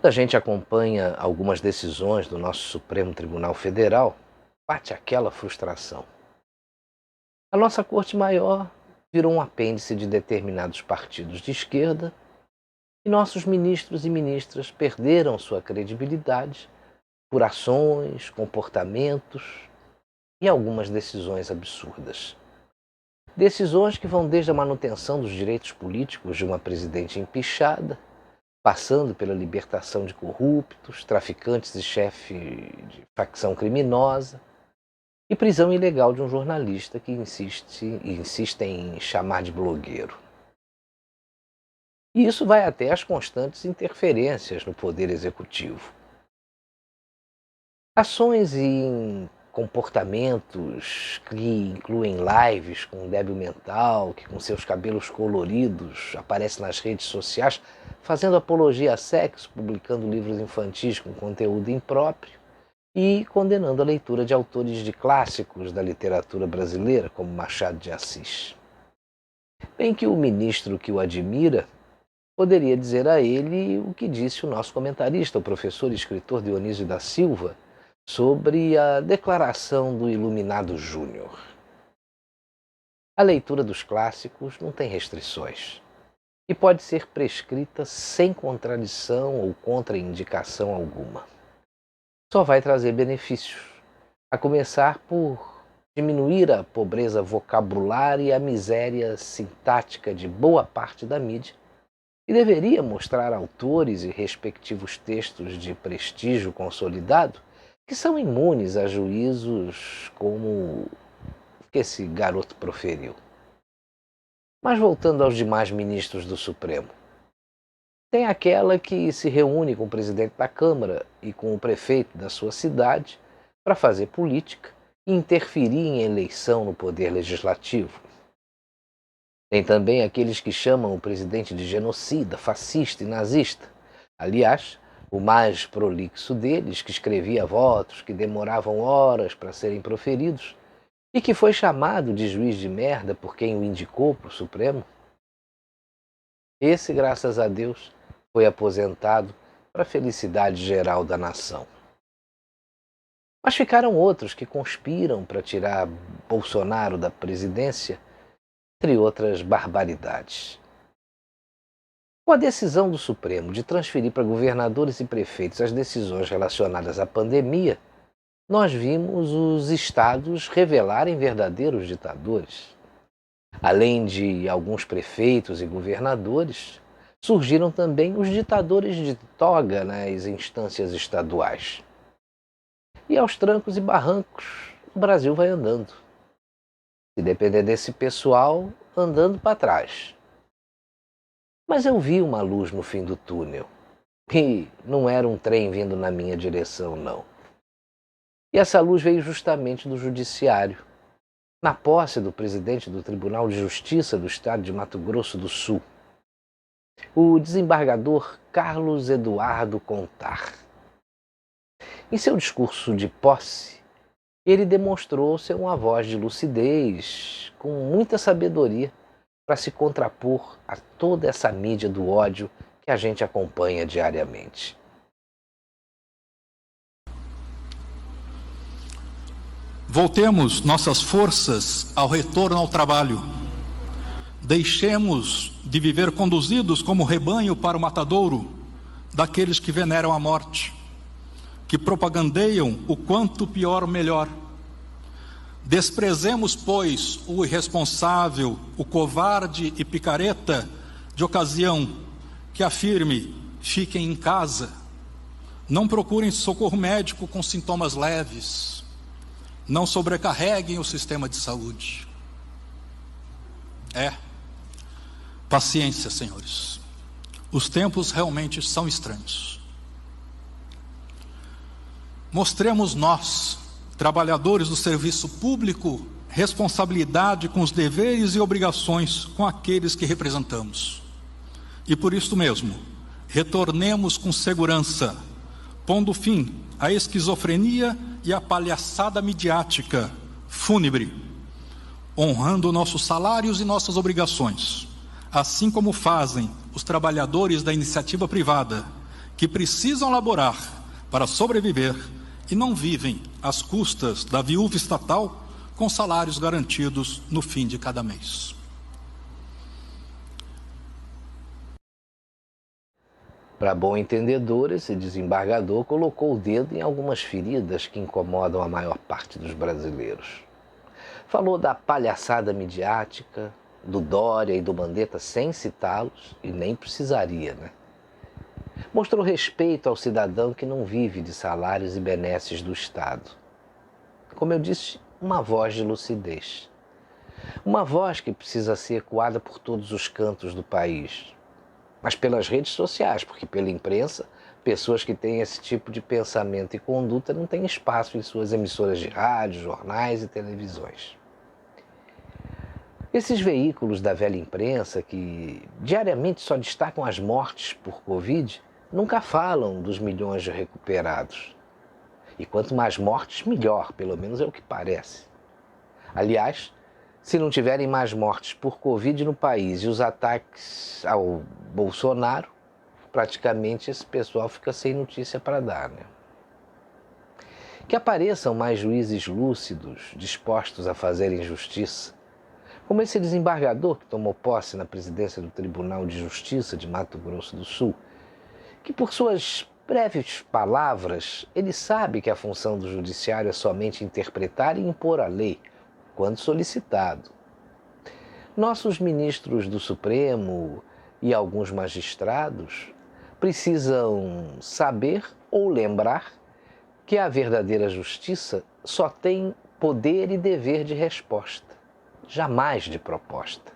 Quando a gente acompanha algumas decisões do nosso Supremo Tribunal Federal, bate aquela frustração. A nossa Corte Maior virou um apêndice de determinados partidos de esquerda e nossos ministros e ministras perderam sua credibilidade por ações, comportamentos e algumas decisões absurdas. Decisões que vão desde a manutenção dos direitos políticos de uma presidente empichada, passando pela libertação de corruptos, traficantes e chefe de facção criminosa, e prisão ilegal de um jornalista que insiste em chamar de blogueiro. E isso vai até as constantes interferências no poder executivo. Ações e comportamentos que incluem lives com débil mental, que com seus cabelos coloridos aparece nas redes sociais, fazendo apologia a sexo, publicando livros infantis com conteúdo impróprio e condenando a leitura de autores de clássicos da literatura brasileira, como Machado de Assis. Bem que o ministro que o admira poderia dizer a ele o que disse o nosso comentarista, o professor e escritor Dionísio da Silva, sobre a declaração do Iluminado Júnior. A leitura dos clássicos não tem restrições e pode ser prescrita sem contradição ou contraindicação alguma. Só vai trazer benefícios, a começar por diminuir a pobreza vocabular e a miséria sintática de boa parte da mídia, e deveria mostrar autores e respectivos textos de prestígio consolidado que são imunes a juízos como o que esse garoto proferiu. Mas voltando aos demais ministros do Supremo, tem aquela que se reúne com o presidente da Câmara e com o prefeito da sua cidade para fazer política e interferir em eleição no poder legislativo. Tem também aqueles que chamam o presidente de genocida, fascista e nazista. Aliás, o mais prolixo deles, que escrevia votos que demoravam horas para serem proferidos e que foi chamado de juiz de merda por quem o indicou para o Supremo. Esse, graças a Deus, foi aposentado para a felicidade geral da nação. Mas ficaram outros que conspiram para tirar Bolsonaro da presidência, entre outras barbaridades. Com a decisão do Supremo de transferir para governadores e prefeitos as decisões relacionadas à pandemia, nós vimos os estados revelarem verdadeiros ditadores. Além de alguns prefeitos e governadores, surgiram também os ditadores de toga nas instâncias estaduais. E aos trancos e barrancos, o Brasil vai andando. Se depender desse pessoal, andando para trás. Mas eu vi uma luz no fim do túnel. E não era um trem vindo na minha direção, não. E essa luz veio justamente do Judiciário, na posse do presidente do Tribunal de Justiça do Estado de Mato Grosso do Sul, o desembargador Carlos Eduardo Contar. Em seu discurso de posse, ele demonstrou ser uma voz de lucidez, com muita sabedoria, para se contrapor a toda essa mídia do ódio que a gente acompanha diariamente. Voltemos nossas forças ao retorno ao trabalho. Deixemos de viver conduzidos como rebanho para o matadouro daqueles que veneram a morte, que propagandeiam o quanto pior melhor. Desprezemos, pois, o irresponsável, o covarde e picareta de ocasião que afirme: fiquem em casa, não procurem socorro médico com sintomas leves, não sobrecarreguem o sistema de saúde. Paciência, senhores. Os tempos realmente são estranhos. Mostremos nós, trabalhadores do serviço público, responsabilidade com os deveres e obrigações com aqueles que representamos. E por isso mesmo, retornemos com segurança, pondo fim à esquizofrenia e à palhaçada midiática fúnebre, honrando nossos salários e nossas obrigações, assim como fazem os trabalhadores da iniciativa privada, que precisam laborar para sobreviver e não vivem às custas da viúva estatal com salários garantidos no fim de cada mês. Para bom entendedor, esse desembargador colocou o dedo em algumas feridas que incomodam a maior parte dos brasileiros. Falou da palhaçada midiática, do Dória e do Mandetta sem citá-los, e nem precisaria, né? Mostrou respeito ao cidadão que não vive de salários e benesses do Estado. Como eu disse, uma voz de lucidez. Uma voz que precisa ser ecoada por todos os cantos do país. Mas pelas redes sociais, porque pela imprensa, pessoas que têm esse tipo de pensamento e conduta não têm espaço em suas emissoras de rádio, jornais e televisões. Esses veículos da velha imprensa que diariamente só destacam as mortes por Covid, nunca falam dos milhões de recuperados. E quanto mais mortes, melhor, pelo menos é o que parece. Aliás, se não tiverem mais mortes por Covid no país e os ataques ao Bolsonaro, praticamente esse pessoal fica sem notícia para dar, né? Que apareçam mais juízes lúcidos, dispostos a fazerem justiça, como esse desembargador que tomou posse na presidência do Tribunal de Justiça de Mato Grosso do Sul, que por suas breves palavras, ele sabe que a função do judiciário é somente interpretar e impor a lei, quando solicitado. Nossos ministros do Supremo e alguns magistrados precisam saber ou lembrar que a verdadeira justiça só tem poder e dever de resposta, jamais de proposta.